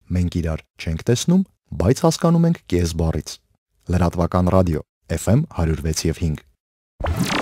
Մենք իրար չենք տեսնում, բայց հասկանում ենք կես բառից։ Լրատվական ռադիո FM 106.5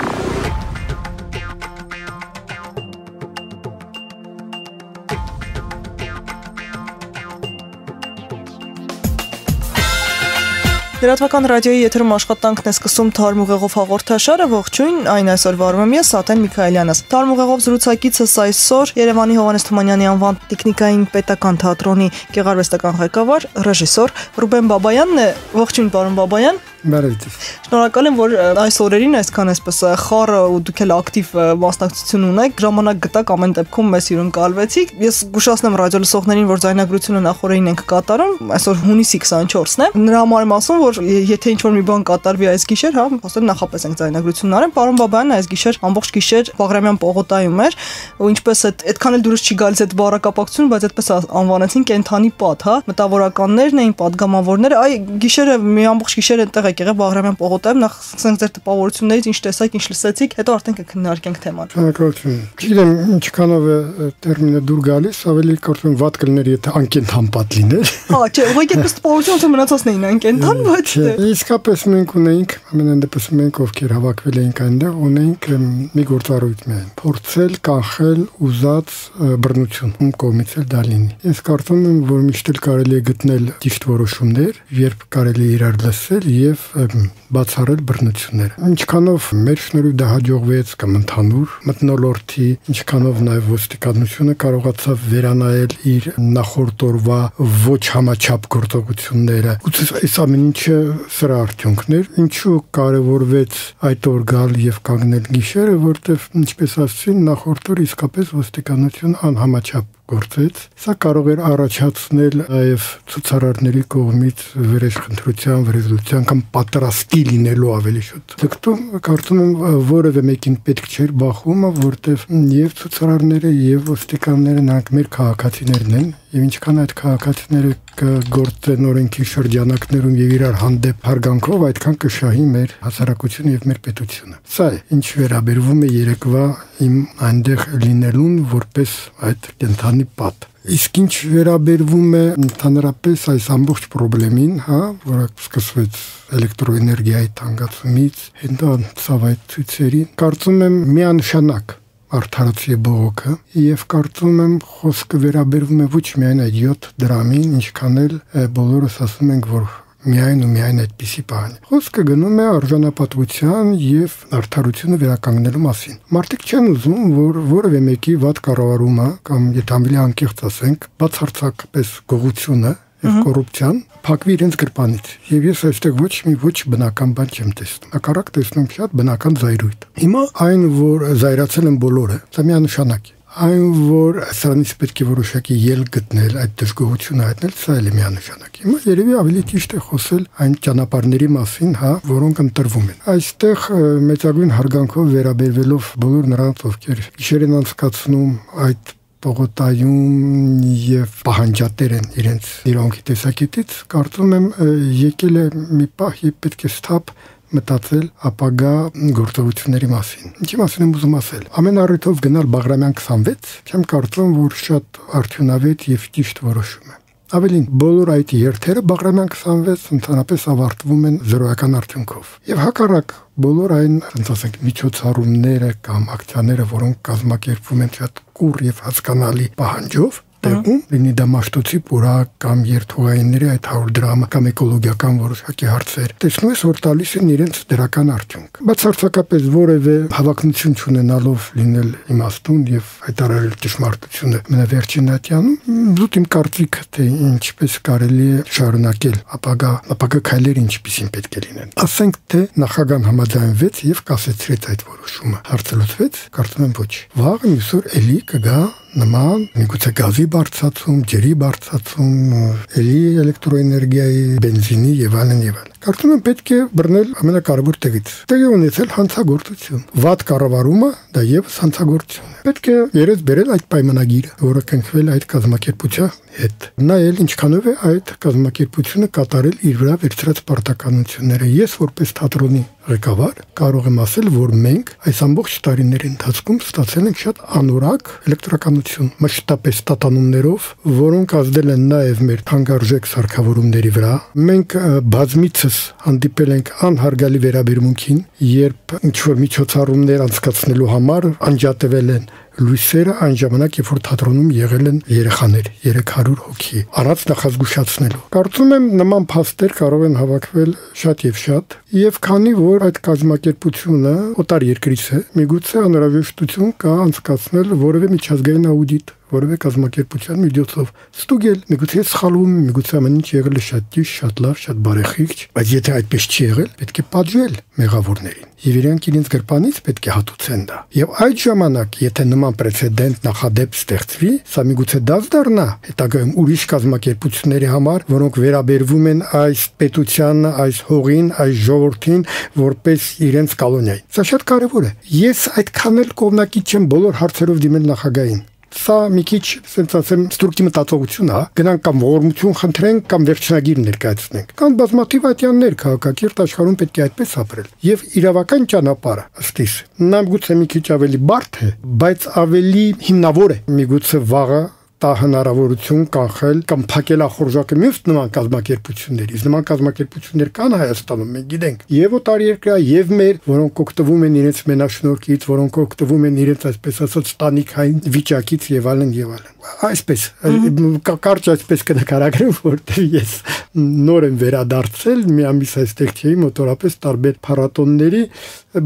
Լրատվական ռադիոյի եթերում աշխատանքն է սկսում Թարմ ուղեղով հաղորդաշարը, ողջույն, այն այսօր վարում եմ ես, Ատեն Միքայելյանս։ Թարմ ուղեղով զրուցակիցս այսօր Երևանի Հովհաննես Թումանյանի անվան տեխնիկային պետական թատրոնի գեղարվեստական ղեկավար, ռեժիսոր Ռուբեն Բաբայանն է։ Ողջույն, պարոն Բաբայան։ Շնորհակալ եմ, որ այս օրերին այսքան այսպես խառը ու դուք էլ ակտիվ մասնակցություն ունեք, ժամանակ գտաք, ամեն դեպքում մեզ հյուրընկալվեցիք։ Ես զգուշացնեմ ռադիո լսողներին, որ ձայնագրությունը նախորդին ենք կատարում, այսօր հունիսի 24-ն է։ Նրա համար եմ ասում, որ եթե ինչ-որ մի բան կատարվի այս գիշեր, հա, հաստատ նախապես ենք ձայնագրությունն արել։ Պարոն Բաբայանն այս գիշեր ամբողջ գիշեր Բաղրամյան պողոտայում էր, ու ինչպես այդքան էլ դուրս չի գալիս այդ բառակապակցություն, բայց այդպես անվանեցին կենթանի պատ, հա, մտավորականներն էին, падգամավորները, այ գիշերը մի ամբողջ գիշեր այնտեղ եղել Բաղրամյան պողոտայում, նախ ասենք ձեր տպավորություններից ինչ տեսակ, ինչ լսեցիք, հետո արդեն կքննարկենք թեման։ Շնորհակալություն։ Գիտեմ ինչքանով է տերմինը դուր գալիս, ավելի կարծում վատ կլիներ, եթե անկենթան պատ լիներ։ Հա, չէ, ուղղակի այդպես տպավորություն ոնց մնացածն էին անկենթան, բայց իսկապես մենք ունեինք, ամենայն դեպս մենք ովքեր հավաքվել էինք այնտեղ, ունեինք մի գործառույթ միայն՝ փորձել կանխել ուզած բռնություն կողմից էլ դա լինի։ Ես կարծում եմ, որ միշտ էլ կարելի է գտնել ճիշտ որոշումներ, երբ կարելի է իրար լսել եւ բացառել բռնությունները։ Ինչքանով մեր շնորհիվ դա հաջողվեց կամ ընդհանուր մթնոլորտի, ինչքանով նաև ոստիկանությունը կարողացավ վերանայել իր նախորդ օրվա ոչ համաչափ գործողությունները։ Ուծես այս ամեն ինչը սրա արդյունքն էր, ինչու կարևորվեց այդ օր գալ եւ կանգնել գիշերը, որտեվ ինչպես ասեցին, նախորդ օր իսկապես ոստիկանությունը անհամաչափ գործեց։ Սա կարող էր առաջացնել նաև ցուցարարների կողմից վրեժխնդրության, վրեժության կամ պատրաստի լինելու ավելի շուտ։ Դեպքում կարծում եմ որևէ մեկին պետք չէր բախումը, որտեվ եւ ցուցարարները եւ ոստիկանները նրանք մեր քաղաքացիներն են, եւ ինչքան այդ քաղաքացիները կգործեն օրենքի շրջանակներում եւ իրար հանդեպ հարգանքով, այդքան կշահի մեր հասարակությունը եւ մեր պետությունը։ Սա է, ինչ վերաբերվում է երեկվա իմ այնտեղ լինելուն որպես այդ կենթանի պատ։ Իսկ ինչ վերաբերվում է ընդհանրապես այս ամբողջ խնդրին, հա, որը սկսվեց էլեկտրոէներգիայի թանկացումից, հետո անցավ այդ ցույցերին, կարծում եմ միանշանակ արդարացի է բողոքը եւ կարծում եմ խոսքը վերաբերվում է ոչ միայն այդ 7 դրամին, ինչքան էլ բոլորս ասում ենք, որ միայն ու միայն այդպիսի բան։ Խոսքը գնում է արժանապատվության եւ արդարությունը վերականգնելու մասին։ Մարդիկ չեն ուզում, որ որևէ մեկի վատ կառավարումը կամ եթե ավելի անկեղծ ասենք, բացարձակապես գողությունը եւ կոռուպցիան փակվի իրենց գրպանից։ Եվ ես այստեղ ոչ բնական բան չեմ տեսնում։ Հակառակ տեսնում շատ բնական զայրույթ։ Հիմա այն, որ զայրացել են բոլորը, դա միանշանակ է։ Այն, որ սրանից պետք է որոշակի ելք գտնել, այդ դժգոհությունը հայտնել, սա էլ է միանշանակ։ Հիմա երևի ավելի ճիշտ է խոսել այն ճանապարհների մասին, հա, որոնք ընտրվում են։ Այստեղ մեծագույն հարգանքով վերաբերվելով բոլոր նրանց, ովքեր գիշեր են անցկացնում այդ պողոտայում եւ պահանջատեր են իրենց իրոնքի տեսակետից, կարծում եմ եկել է մի պահ, երբ պետք է սթափ մտածել ապագա գործողությունների մասին։ Ինչի մասին եմ ուզում ասել։ Ամեն առիթով գնալ Բաղրամյան 26, չեմ կարծում, որ շատ արդյունավետ եւ ճիշտ որոշում է։ Ավելին, բոլոր այդ երթերը Բաղրամյան 26 ընդհանրապես ավարտվում են զրոյական արդյունքով։ Եվ հակառակ բոլոր այն, ասենք, միջոցառումները կամ ակցիաները, որոնք կազմակերպվում են շատ կուռ եւ հասկանալի պահանջով, տեղում լինի դա մաշտոցի պուրակ կամ երթուղայինների այդ 100 դրամը կամ էկոլոգիական որոշակի հարցեր, տեսնում ես, որ տալիս են իրենց դրական արդյունք։ Բացարձակապես որևէ հավակնություն չունենալով լինել իմաստուն եւ հայտարարել ճշմարտությունը մենավերջին ատյանում, զուտ իմ կարծիքը, թե ինչպես կարելի է շարունակել ապագա քայլերը ինչպիսին պետք է լինեն։ Ասենք թե նախագահան համաձայնվեց եւ կասեցրեց այդ որոշումը։ Հարցը լուծվեց, կարծում եմ ոչ։ Վաղը մյուսօր էլի կգա նման միգուցե գազի բարձրացում, ջրի բարձրացում, էլի էլեկտրոէներգիայի, բենզինի եւ այլն եւ այլն։ Կարծում եմ պետք է բռնել ամենակարևոր տեղից։ Տեղի ունեցել հանցագործություն։ Վատ կառավարումը դա եւս հանցագործություն է։ Պետք է երես բերել այդ պայմանագիրը, որը կնքվել այդ կազմակերպության հետ։ Նայել ինչքանով է այդ կազմակերպությունը կատարել իր վրա վերցրած պարտականությունները։ Ես որպես թատրոնի ղեկավար կարող եմ ասել, որ մենք այս ամբողջ տարիների ընթացքում ստացել ենք շատ անորակ էլեկտրականություն, մշտապես տատանումներով, որոնք ազդել են նաև մեր թանկարժեք սարքավորումների վրա։ Մենք բազմիցս հանդիպել ենք անհարգալի վերաբերմունքին, երբ ինչ-որ միջոցառումներ անցկացնելու համար անջատվել են լույսերը այն ժամանակ, երբ որ թատրոնում եղել են երեխաներ, 300 հոգի, առանց նախազգուշացնելու։ Կարծում եմ նման փաստեր կարող են հավաքվել շատ եւ քանի որ այդ կազմակերպությունը օտար երկրից է, միգուցե անհրաժեշտություն կա անցկացնել որևէ միջազգային աուդիտ, որևէ կազմակերպության միջոցով ստուգել, միգուցե սխալվում, միգուցե ամեն ինչ եղել է շատ ճիշտ, շատ լավ, շատ բարեխիղճ, բայց եթե այդպես չի եղել, պետք է պատժել մեղավորներին։ Եվ իրանք իրենց գրպանից պետք է հատուցեն դա։ Եվ այդ ժամանակ, եթե նման պրեցեդենտ նախադեպ ստեղծվի, սա միգուցե դաս դառնա հետագայում ուրիշ կազմակերպությունների համար, որոնք վերաբերվում են այս պետությանը, այս հողին, այս ժողովրդին, որպես իրենց կոլոնիայի։ Սա շատ կարևոր է։ Ես այդքան էլ կողմնակից չեմ բոլոր հարցերով դիմել նախագահին։ Սա մի քիչ, ասենք ասեմ, ստրուկտի մտածողություն է, գնանք կամ ողորմություն խնդրենք կամ վերջնագիր ներկայացնենք։ Կան բազմաթիվ այդյաններ քաղաքակիրթ աշխարհում պետք է այդպես ապրել։ Եվ իրավական ճանապարհը, ըստ իս, նա միգուցե մի քիչ ավելի բարդ է, բայց ավելի հիմնավոր է։ Միգուցե վաղը տա հնարավորություն կանխել կամ փակել ախորժակը մյուս նման կազմակերպություններից։ Նման կազմակերպություններ կան Հայաստանում, մենք գիտենք, եւ օտարերկրյա, եւ մեր, որոնք օգտվում են իրենց մենաշնորհքից, որոնք օգտվում են իրենց այսպես ասած տանիքային վիճակից եւ այլն եւ այլն։ Այսպես կարճ այսպես կնկարագրեմ, որտեղ ես նոր եմ վերադարձել, մի ամիս այստեղ չէի, մոտորապես տարբեր փառատոնների,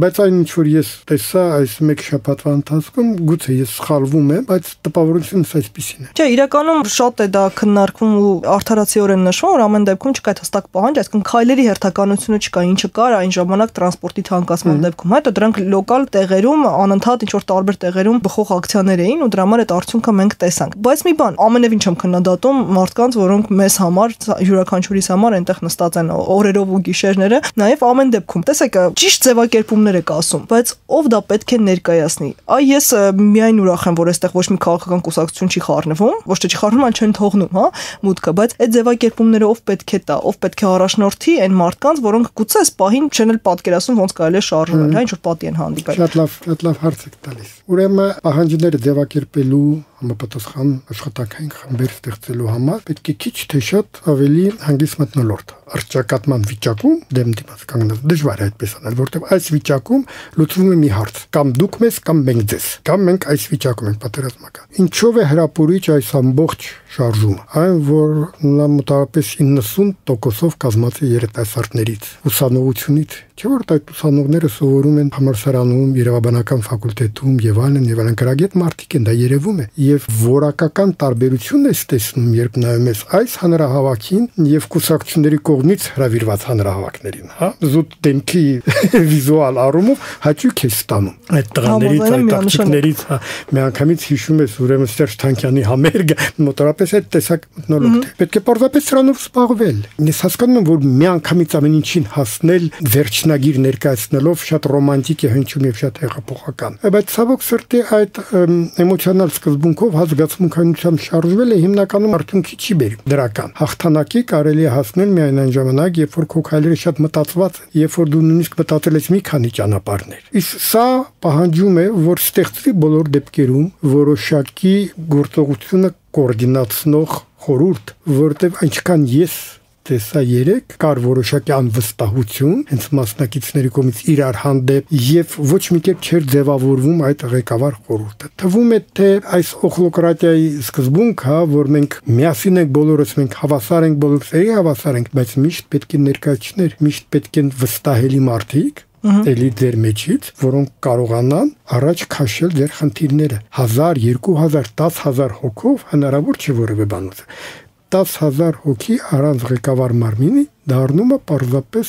բայց այն ինչ որ ես տեսա այս մեկ շաբաթվա ընթացքում, գուցե ես սխալվում եմ, բայց տպավորությունս այսպեսին է։ Չէ, իրականում շատ է դա քննարկվում ու արդարացիորեն նշվում, որ ամեն դեպքում չկա հստակ պահանջ, այսինքն քայլերի հերթականությունը չկա, ինչը կար այն ժամանակ տրանսպորտի թանկացման դեպքում։ Հետո դրանք լոկալ տեղերում անընդհատ ինչ որ տարբեր տեղերում բխող ակցիաներ էին ու դրա համար այդ արդյունքը մենք տեսանք։ Բայց մի բան, ամենևին չեմ քննադատում մարդկանց, որոնք մեզ համար, յուրաքանչյուրիս համար այնտեղ նստած են օրերով ու գիշերները, նաև ամեն դեպքում, տեսեք, ճիշտ ձևակերպումներ եք ասում, բայց ով դա պետք է ներկայացնի։ Այ ես միայն ուրախ եմ, որ այստեղ ոչ մի քաղաքական կուսակցություն չի խառնվում, ոչ թե չի խառնում, այլ չեն թողնում, հա, մուտքը, բայց այդ ձևակերպումները ով պետք է տա, ով պետք է առաջնորդի այն մարդկանց, որոնք գուցե այս պահին չեն էլ պատկերացնում ոնց կարելի է շարժվել, հա, ինչ որ պատի են հանդիպել։ Շատ լավ հարց եք տալիս։ Ուրեմն պահանջները ձևակերպելու համապատասխան աշխատանքային խմբեր ստեղծելու համար պետք է քիչ թե շատ ավելի հանգիստ մթնոլորտ։ Արճակատման վիճակում դեմ դիմաց կանգնած դժվար է այդպես անել, որտեղ այս վիճակում լուծվում է մի հարց. կամ դուք մեզ, կամ մենք ձեզ, կամ մենք այս վիճակում ենք պատերազմական։ Ինչով է հրապուրիչ այս ամբողջ շարժումը։ Այն, որ նա մոտավորապես 90%-ով կազմված է երիտասարդներից, ուսանողությունից, չէ՞ որ այդ ուսանողները սովորում են համալսարանում, իրավաբանական ֆակուլտետում եւ այլն գրագետ մարդիկ են, դա երևում է։ Եվ որակական տարբերությունն է տեսնում, երբ նայում ես այս հանրահավաքին եւ կուսակցությունների կողմից հրավիրված հանրահավաքներին, հա, զուտ դեմքի վիզուալ առումով հաճույք է ստանում։ Այդ տղաներից, այդ աղջիկներից, հա, միանգամից հիշում ես ուրեմն Սերժ Թանկյանի համերգը, մոտորապես այդ տեսակ մտնոլորտ է։ Պետք է պարզապես սրանով զբաղվել։ Ես հասկանում եմ, որ միանգամից ամեն ինչին հասնել վերջնագիր ներկայացնելով շատ ռոմանտիկ է հնչում եւ շատ հեղափոխական։ Բայց ցավոք սրտի այդ էմոցիոնալ սկզբունքով հազգացմունքայնությամբ շարժվելը հիմնականում արդյունքի չի բերում դրական։ Հաղթանակի կարելի է հասնել միայն այն ժամանակ, երբ որ քո քայլերը շատ մտածված են, երբ որ դու նույնիսկ մտածել ես մի քանի ճանապարհներ։ Իսկ սա պահանջում է, որ ստեղծվի բոլոր դեպքերում որոշակի գործողությունը կոորդինացնող խորհուրդ, որտեղ այնքան ես տեսա երեք կար որոշակի անվստահություն հենց մասնակիցների կողմից իրար հանդեպ եւ ոչ մի կերպ չէր ձևավորվում այդ ղեկավար խորհուրդը։ Թվում է թե այս օխլոկրատիայի սկզբունքը, որ մենք միասին ենք բոլորս, մենք հավասար ենք բոլորս, հավասար ենք, բայց միշտ պետք է ներկայացներ, միշտ պետք են վստահելի մարդիկ էլի ձեր մեջից, որոնք կարողանան առաջ քաշել ձեր խնդիրները 1000, 2000, 10000 հոգով հնարավոր չէ որևէ բան ուզել։ 10000 հոգի առանց ղեկավար մարմինի դառնում է պարզապես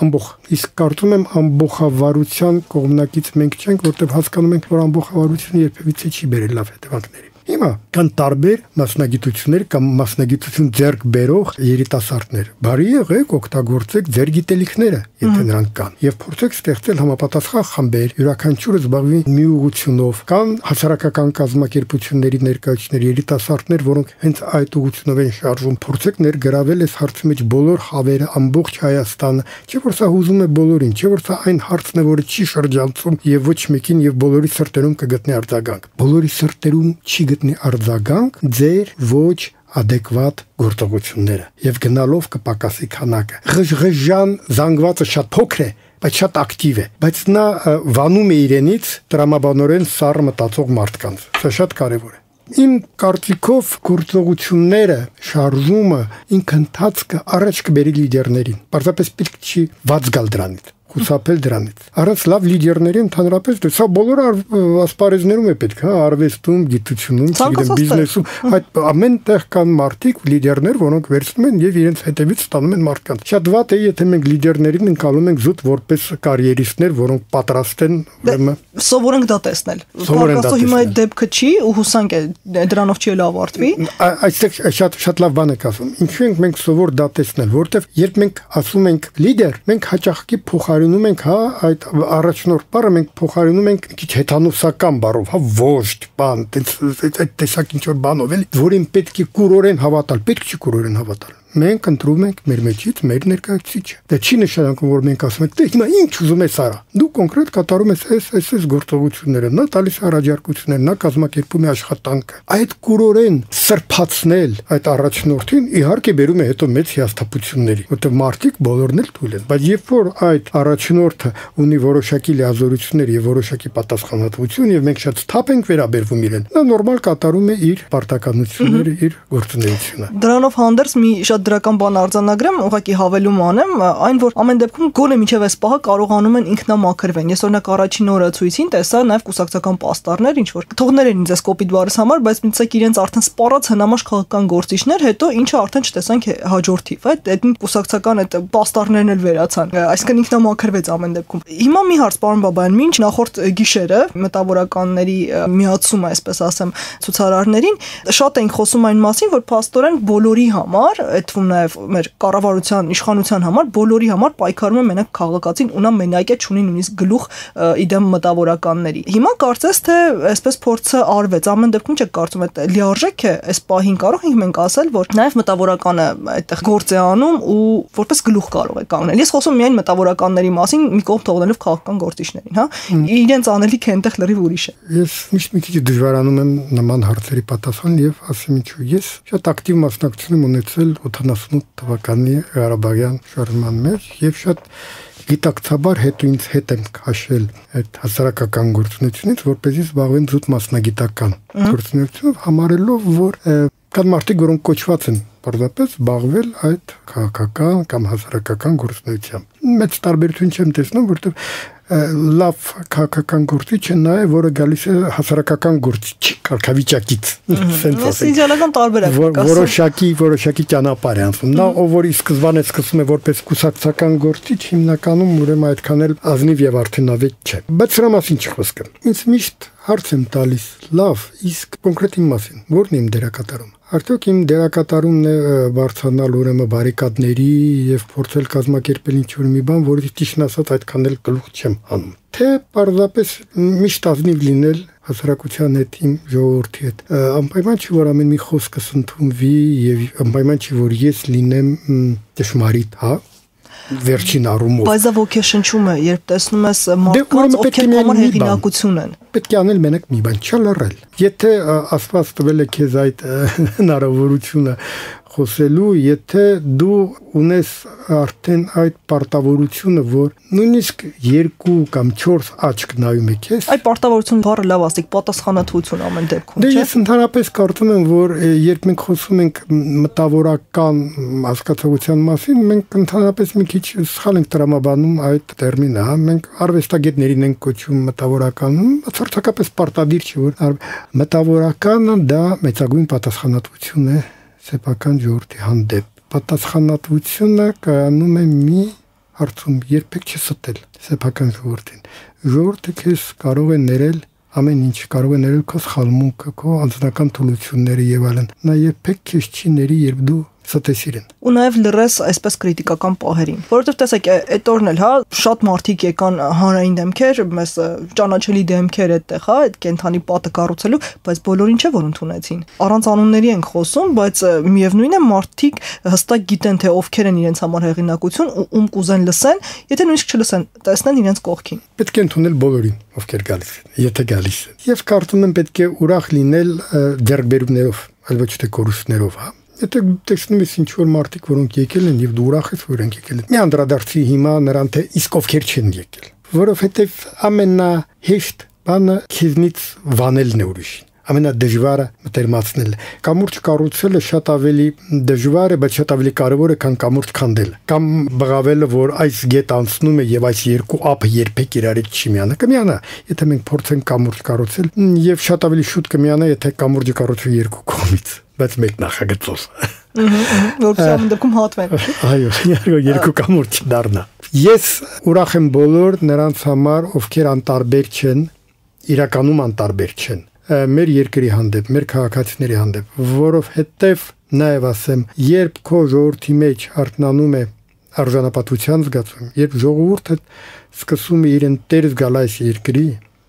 ամբողջ։ Իսկ կարծում եմ ամբողջավարության կողմնակից մենք չենք, որտեղ հասկանում ենք, որ ամբողջավարությունը երբևիցե չի բերել լավ հետևանքների։ Հիմա կան տարբեր մասնագիտություններ կամ մասնագիտություն ձեռք բերող երիտասարդներ։ Բարի եղեք օգտագործեք ձեր գիտելիքները, եթե նրանք կան, եւ փորձեք ստեղծել համապատասխան խմբեր, յուրաքանչյուրը զբաղվի մի ուղղությունով։ Կան հասարակական կազմակերպությունների ներկայացուցիչներ, երիտասարդներ, որոնք հենց այդ ուղղությունով են շարժվում։ Փորձեք ներգրավել այս հարցի մեջ բոլոր խավերը, ամբողջ Հայաստանը, չէ՞ որ սա հուզում է բոլորին, չէ՞ որ սա այն հարցն է, որը չի շրջանցում եւ ոչ մեկին եւ բոլորի սրտերում կգտնի արձագանք։ Բոլորի սրտերում չի գտնի արձագանք ձեր ոչ adekvat գործողությունները եւ գնալով կպակասի քանակը։ Ղժղժան զանգվածը շատ փոքր է, բայց շատ ակտիվ է, բայց նա վանում է իրենից տրամաբանորեն սառը մտածող մարդկանց։ Սա շատ կարեւոր է։ Իմ կարծիքով գործողությունները, շարժումը, ինքնընթացքը առաջ կբերի լիդերներին։ Պարզապես պետք չի ված գալ դրանից, խուսափել դրանից։ Առանց լավ լիդերների ընդհանրապես սա բոլոր ասպարեզներում է պետք, հա, արվեստում, գիտությունում, չգիտեմ, բիզնեսում, այդ ամեն տեղ կան մարդիկ, լիդերներ, որոնք վերցնում են եւ իրենց հետևից ստանում են մարդկանց։ Շատ վատ է, եթե մենք լիդերներին ընկալում ենք զուտ որպես կարիերիստներ, որոնք պատրաստ են ուրեմն սովորենք դա տեսնել։ Պարզապես հիմա այդ դեպքը չի ու հուսանք է դրանով չի էլ ավարտվի։ Այստեղ շատ լավ բան եք ասում։ Ինչու ենք մենք սովոր դա տեսնել, որովհետեւ երբ մենք ասում ենք լիդեր, մենք հաճախակի փոխարինում ենք, հա, այդ առաջնորդ բառը մենք փոխարինում ենք քիչ հեթանոսական բառով, հա, ոժդ բան, այդ տեսակ ինչ որ բանով էլի, որին պետք է կուրորեն հավատալ, պետք չի կուրորեն հավատալ։ Մենք ընտրում ենք մեր մեջից մեր ներկայացուցիչը։ Դա չի նշանակում, որ մենք ասում ենք, դե հիմա ինչ ուզում ես արա։ Դու կոնկրետ կատարում ես այս գործողությունները, նա տալիս է առաջարկություններ, նա կազմակերպում է աշխատանքը։ Այդ կուրորեն սրբացնել այդ առաջնորդին իհարկե բերում է հետո մեծ հիասթափությունների, որտեղ մարդիկ բոլորն էլ թույլ են, բայց երբ որ այդ առաջնորդը ունի որոշակի լիազորություններ եւ որոշակի պատասխանատվություն եւ մենք շատ թափ ենք վերաբերվում իրեն, նա նորմալ կատարում է իր պարտականությունները, իր գործունեությունը։ Դրանով հանդերձ մի շատ դրական բան արձանագրեմ, ուղղակի հավելում անեմ, այն որ ամեն դեպքում գոնե միջև այս պահը կարողանում են ինքնամաքրվեն։ Ես օրինակ առաջին օրը ցույցին տեսա նաև կուսակցական պաստառներ, ինչ որ թողներ են ինձ կոպիտ բառս համար, բայց միտցեք իրենց արդեն սպառած հնամաշ քաղաքական գործիչներ, հետո ինչը արդեն չտեսանք հաջորդիվ, այդ կուսակցական այդ պաստառներն էլ վերացան, այսինքն ինքնամաքրվեց ամեն դեպքում։ Հիմա մի հարց, պարոն Բաբայան, մինչ նախորդ գիշերը մտավորականների միացումը, այսպես ասեմ, ցուցարարներին, շատ ենք խոսում այն մասին, որ փաստորեն բոլորի համար թվում նաև մեր կառավարության իշխանության համար բոլորի համար պայքարում է մենակ քաղաքացին ու նա մենակ է չունի նույնիսկ գլուխ իդեմ մտավորականների։ Հիմա կարծես թե այսպես փորձը արվեց, ամեն դեպքում չեք կարծում այդ լիարժեք է, այս պահին կարող ենք մենք ասել, որ նաև մտավորականը այդտեղ գործ է անում ու որպես գլուխ կարող է կանգնել։ Ես խոսում միայն մտավորականների մասին, մի կողմ թողնելով քաղաքական գործիչներին, հա։ Իրենց անելիքը այնտեղ լրիվ ուրիշ է։ Ես միշտ մի քիչ դժվարանում եմ նման հարցերի պատասխան եւ ասեմ ինչու։ Ես շատ ակտիվ մասնակցություն եմ ունեցել 88 թվականի Ղարաբաղյան շարժման մեջ եւ շատ գիտակցաբար հետ եմ քաշել այդ հասարակական գործունեությունից, որպեսզի զբաղվեմ զուտ մասնագիտական գործունեությունով, համարելով որ կան մարդիկ, որոնք կոչված են պարզապես զբաղվել այդ քաղաքական կամ հասարակական գործունեությամբ։ Մեծ տարբերություն չեմ տեսնում, որովհետեւ լավ քաղաքական գործիչը նա է, որը գալիս է հասարակական գործիչ կարգավիճակից։ Իդեալական տարբերակ է։ Որոշակի ճանապարհ է անցնում։ Նա ով որ ի սկզբանե սկսում է որպես կուսակցական գործիչ, հիմնականում ուրեմն այդքան էլ ազնիվ եւ արդյունավետ չէ։ Բայց դրա մասին չխոսքեմ։ Ինձ միշտ հարց եմ տալիս. լավ, իսկ կոնկրետ իմ մասին, ո՞րն է իմ դերակատարում։ Արդյոք իմ դերակատարումն է բարձրանալ ուրեմն բարիկադների եւ փորձել կազմակերպել ինչ-որ մի բան, որի ճիշտ ասած այդքան էլ գլուխ չեմ հանում։ Թե պարզապես միշտ ազնիվ լինել հասարակության հետ, իմ ժողովրդի հետ։ Անպայման չի որ ամեն մի խոսքս ընդունվի եւ անպայման չի որ ես լինեմ ճշմարիտ, հա, վերջին առումով։ Բայց դա ոգեշնչում է, երբ տեսնում ես մարդկանց, ովքեր կոմար հեղինակություն են։ Պետք է անել մենակ մի բան, չլռել։ Եթե Աստված տվել է քեզ այդ հնարավորությունը խոսելու, եթե դու ունես արդեն այդ պարտավորությունը, որ նույնիսկ 2 կամ 4 աչք նայում է քեզ, այդ պարտավորություն բառը լավ ասեք, պատասխանատվություն ամեն դեպքում, չէ՞։ Դե ես ընդհանրապես կարծում եմ, որ երբ մենք խոսում ենք մտավորական հասկացողության մասին, մենք ընդհանրապես մի քիչ սխալ ենք տրամաբանում այդ տերմինը, հա, մենք արվեստագետներին ենք կոչում մտավորականում, բացարձակապես պարտադիր չէ, որ մտավորականը դա մեծագույն պատասխանատվություն է սեփական ժողովրդի հանդեպ։ Պատասխանատվությունը կայանում է մի հարցում՝ երբեք չստել սեփական ժողովրդին։ Ժողովուրդը քեզ կարող է ներել ամեն ինչ կարող է ներել քո սխալմունքը, քո անձնական թուլությունները եւ այլն։ Նա երբեք քեզ չի ների, երբ դու ստեսիր են։ Ու նաև լրես այսպես քրիտիկական պահերին, որովհետև տեսեք, այդ օրն էլ, հա, շատ մարդիկ եկան հանրային դեմքեր, մեզ ճանաչելի դեմքեր այդտեղ, հա, այդ կենթանի պատը կառուցելու, բայց բոլորին չէ որ ընդունեցին։ Առանց անունների ենք խոսում, բայց միևնույն է մարդիկ հստակ գիտեն թե ովքեր են իրենց համար հեղինակություն ու ում կուզեն լսեն, եթե նույնիսկ չլսեն, տեսնեն իրենց կողքին։ Պետք է ընդունել բոլորին, ովքեր գալիս են, եթե գալիս են։ Եվ կարծում եմ պետք է ուրախ լինել ձեռքբերումներով, այլ ոչ թե կորուստներով, հա։ Եթե տեսնում ես ինչ որ մարդիկ, որոնք եկել են եւ դու ուրախ ես, որ իրենք եկել են։ Մի անդրադարձի հիմա նրան թե իսկ ովքեր չեն եկել, որովհետեւ ամենահեշտ բանը քիզնից վանելն է ուրիշին։ Ամենադժվարը մտերմացնել։ Կամուրջ կառուցելը շատ ավելի դժվար է, բայց շատ ավելի կարևոր է, քան կամուրջ քանդելը։ Կամ բղավելը, որ այս գետ անցնում է եւ այս երկու ափը երբեք իրար հետ չի միանա։ Կմիանա, եթե մենք փորձենք կամուրջ կառուցել, եւ շատ ավելի շուտ կմիանա, եթե կամուրջը կառուցվի երկու կողմից, բայց մեկ նախագծով։ Որպես ամեն դեպքում հատվեն։ Այո, երկու կամուրջ դառնա։ Ես ուրախ եմ բոլոր նրանց համար, ովքեր անտարբեր չեն, իրականում անտարբեր չեն մեր երկրի հանդեպ, մեր քաղաքացիների հանդեպ, որովհետև նաև ասեմ, երբ քո ժողովրդի մեջ արտնանում է արժանապատվության զգացում, երբ ժողովուրդը սկսում է իրեն տեր զգալ այս երկրի,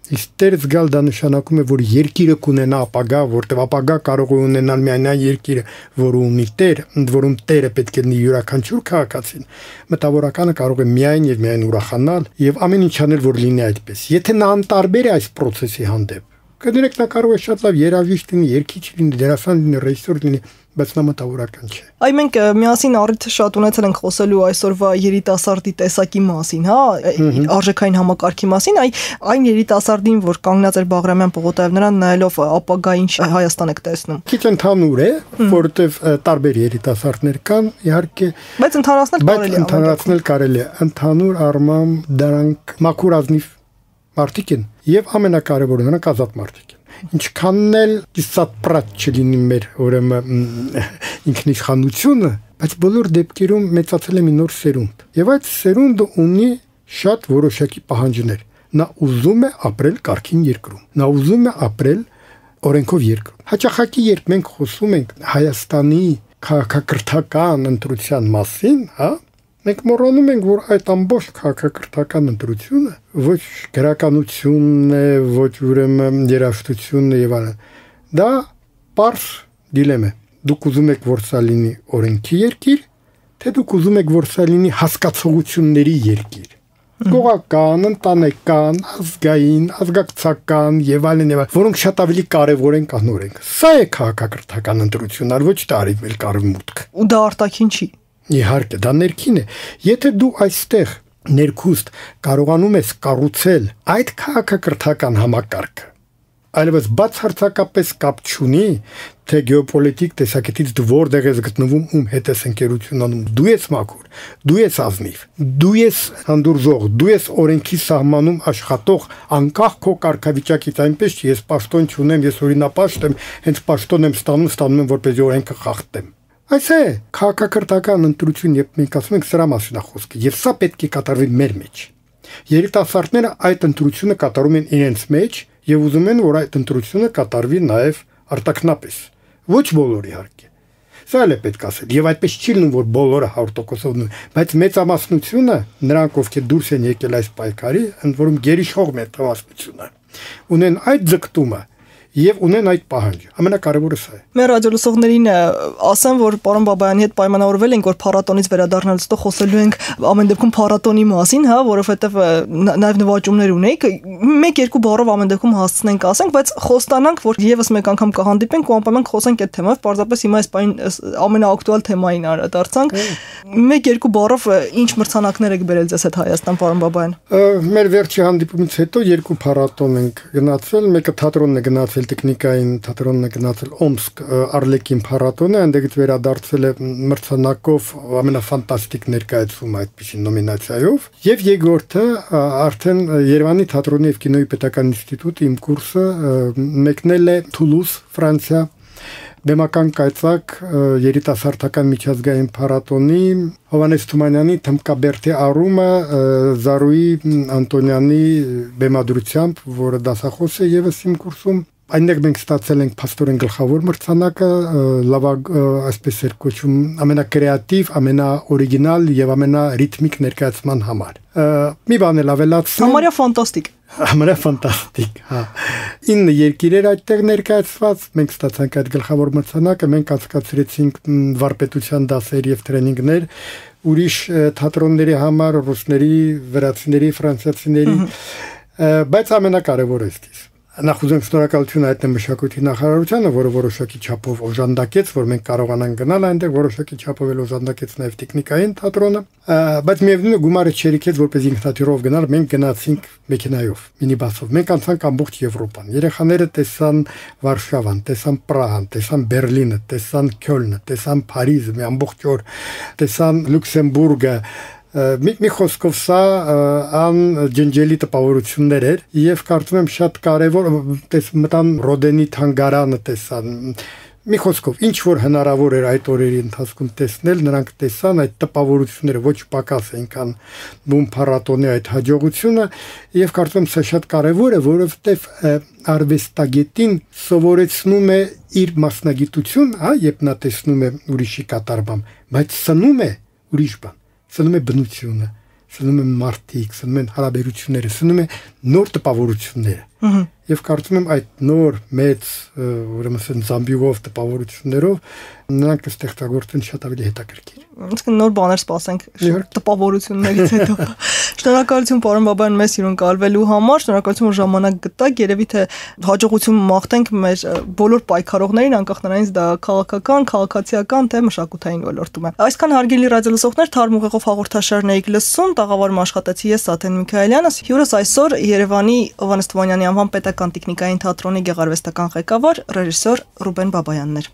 իսկ տեր զգալ դա նշանակում է, որ երկիրը կունենա ապագա, որտեղ ապագա կարող է ունենալ միայն այն երկիրը, որը ունի տեր, ընդ որում տերը պետք է լինի յուրաքանչյուր քաղաքացին, մտավորականը կարող է միայն եւ միայն ուրախանալ եւ ամեն ինչ անել, որ լինի այդպես։ Եթե նա անտարբեր է այս process-ի հանդեպ, կներեք նա կարող է շատ լավ երաժիշտ լինի, երգիչ լինի, դերասան լինի, ռեժիսոր լինի, բայց նա մտավորական չէ։ Այ մենք միասին առիթ շատ ունեցել ենք խոսելու այսօրվա երիտասարդի տեսակի մասին, հա, արժեքային համակարգի մասին, այն երիտասարդին, որ կանգնած էր Բաղրամյան պողոտայով, նրան նայելով ապագա ինչ Հայաստան եք տեսնում։ Քիչ ընդհանուր է, որովհետև տարբեր երիտասարդներ կան, իհարկե, բայց ընդհանրացնել կարելի է։ Ընդհանուր առմամբ դրանք մաքուր ազնիվ մարդիկ են եւ ամենակարևորը նրանք ազատ մարդիկ են։ Ինչքանն էլ դիսապրատ չլինի մեր ուրեմն ինքնիշխանությունը, բայց բոլոր դեպքերում մեծացել է մի նոր սերունդ։ Եվ այդ սերունդը ունի շատ որոշակի պահանջներ։ Նա ուզում է ապրել կարգին երկրում։ Նա ուզում է ապրել օրենքով երկրում։ Հաճախակի երբ մենք խոսում ենք Հայաստանի քաղաքակրթական ընտրության մասին, հա, մենք մոռանում ենք, որ այդ ամբողջ քաղաքակրթական ընտրությունը ոչ գրականությունն է, ոչ ուրեմն երաժշտությունն է եւ այլն։ Դա պարզ դիլեմա է։ Դուք ուզում եք, որ սա լինի օրենքի երկիր, թե դուք ուզում եք, որ սա լինի հասկացողությունների երկիր։ Գողական, ընտանեկան, ազգային, ազգակցական եւ այլն, որոնք շատ ավելի կարեւոր են քան օրենք։ Սա է քաղաքակրթական ընտրությունն, ոչ թե արևելք արևմուտք։ Ու դա արտաքին չի։ Իհարկե, դա ներքին է։ Եթե դու այստեղ ներքուստ կարողանում ես կառուցել այդ քաղաքակրթական համակարգը, այլևս բացարձակապես կապ չունի, թե գեոպոլիտիկ տեսակետից դու որտեղ ես գտնվում, ում հետ ես ընկերություն անում, դու ես մաքուր, դու ես ազնիվ, դու ես հանդուրժող, դու ես օրենքի սահմանում աշխատող, անկախ քո կարգավիճակից, այնպես չի, ես պաշտոն չունեմ, ես օրինապաշտ եմ, հենց պաշտոն եմ ստանում եմ, որպեսզի օրենքը խախտեմ։ Այս է քաղաքակրթական ընտրություն, երբ մենք ասում ենք սրա մասին է խոսքը, եւ սա պետք է կատարվի մեր մեջ։ Երիտասարդները այդ ընտրությունը կատարում են իրենց մեջ եւ ուզում են, որ այդ ընտրությունը կատարվի նաեւ արտաքնապես։ Ոչ բոլորը իհարկե։ Սա էլ է պետք ասել, եւ այդպես չի լինում, որ բոլորը 100% ունեն, բայց մեծամասնությունը, նրանք ովքեր դուրս են եկել այս պայքարի, ընդ որում գերիշխող մեծամասնությունը, ունեն այդ ձգտումը եւ ունեն այդ պահանջը։ Ամենակարևորը սա է։ Մեր ռադիոլսողներին ասեմ, որ պարոն Բաբայանի հետ պայմանավորվել ենք, որ փառատոնից վերադառնալուց հետո խոսելու ենք ամեն դեպքում փառատոնի մասին, հա, որովհետեւ նաեւ նվաճումներ ունեիք, 1-2 բառով ամեն դեպքում հասցնենք ասենք, բայց խոստանանք, որ եւս մեկ անգամ կհանդիպենք ու անպայման խոսենք այդ թեմայով, պարզապես հիմա այս պայն ամենաակտուալ թեմային անդրադարձանք։ 1-2 բառով ինչ մրցանակներ եք բերել ձեզ հետ Հայաստան, պարոն Բաբայան։ Մեր վերջի հանդիպումից հետո 2 փառատոն ենք գնացել, մեկը թատրոնն է գնացել տեխնիկային թատրոնն է գնացել Օմսկ Արլեկին փառատոնը, այնտեղից վերադարձել է մրցանակով ամենաֆանտաստիկ ներկայացում այդպիսի նոմինացիայով, եւ երկրորդը արդեն Երևանի թատրոնի եւ կինոյի պետական ինստիտուտի իմ կուրսը մեկնել է Թուլուզ, Ֆրանսիա, բեմական կայծակ երիտասարդական միջազգային փառատոնի Հովհաննես Թումանյանի Թմկաբերդի առումը Զարուհի Անտոնյանի բեմադրությամբ, որը դասախոս է եւս իմ կուրսում, այնտեղ մենք ստացել ենք փաստորեն գլխավոր մրցանակը, այսպես էր կոչվում, ամենակրեատիվ, ամենաօրիգինալ եւ ամենարիթմիկ ներկայացման համար։ Մի բան էլ ավելացնեմ։ Համարյա ֆանտաստիկ։ Համարյա ֆանտաստիկ, հա։ 9 երկիրեր այդտեղ ներկայացված, մենք ստացանք այդ գլխավոր մրցանակը, մենք անցկացրեցինք վարպետության դասեր եւ տրեյնինգներ ուրիշ թատրոնների համար, ռուսների, վրացիների, ֆրանսիացիների, բայց ամենակարևորը էստիս Նախ ուզեմ շնորհակալություն հայտնել մշակույթի նախարարությանը, որը որոշակի չափով օժանդակեց, որ մենք կարողանանք գնալ այնտեղ, որոշակի չափով էլ օժանդակեց նաև տեխնիկային թատրոնը, բայց միևնույն է գումարը չերիքեց, որպես ինքնաթիռով գնալ, մենք գնացինք մեքենայով, մինիբասով։ Մենք անցանք ամբողջ Եվրոպան։ Երեխաները տեսան Վարշավան, տեսան Պրահան, տեսան Բերլինը, տեսան Քյոլնը, տեսան Փարիզը, մի ամբողջ օր տեսան Լյուքսեմբուրգը, մի խոսքով սա ջնջելի տպավորություններ էր եւ կարծում եմ շատ կարեւոր մտան Ռոդենի թանգարանը տեսան մի խոսքով ինչ որ հնարավոր էր այդ օրերի ընթացքում տեսնել նրանք տեսան այդ տպավորությունները ոչ պակաս այնքան բուն փառատոնի այդ հաջողությունը եւ կարծում եմ սա շատ կարեւոր է որովհետեւ արվեստագետին սովորեցնում է իր մասնագիտություն երբ նա տեսնում է ուրիշի կատարմամբ բայց սնում է ուրիշ բան սնում է բնությունը, սնում է մարդիկ, սնում են հարաբերությունները, սնում է նոր տպավորությունները։ Եվ կարծում եմ այդ նոր մեծ, ուրեմն զամբյուղով տպավորություններով նրանք կստեղծագործեն շատ ավելի հետաքրքիր։ Իսկ նոր բաներ սպասենք տպավորություններից հետո։ Շնորհակալություն պարոն Բաբայան մեզ հյուրընկալվելու համար, շնորհակալություն որ ժամանակ գտաք, երևի թե հաջողություն մաղթենք մեր բոլոր պայքարողներին, անկախ նրանից դա քաղաքական, քաղաքացիական թե մշակութային ոլորտում է։ Այսքան հարգելի ռադիոլսողներ, Թարմ ուղեղով հաղորդաշարն էիք լսում, տաղավարում աշխատեցի ես Աթեն Միքայելյանը, հյուրս այսօր Երևանի Հովհաննես Թումանյանի անվան պետական տեխնիկային թատրոնի գեղարվեստական ղեկավար ռեժիսոր Ռուբեն Բաբայանն էր։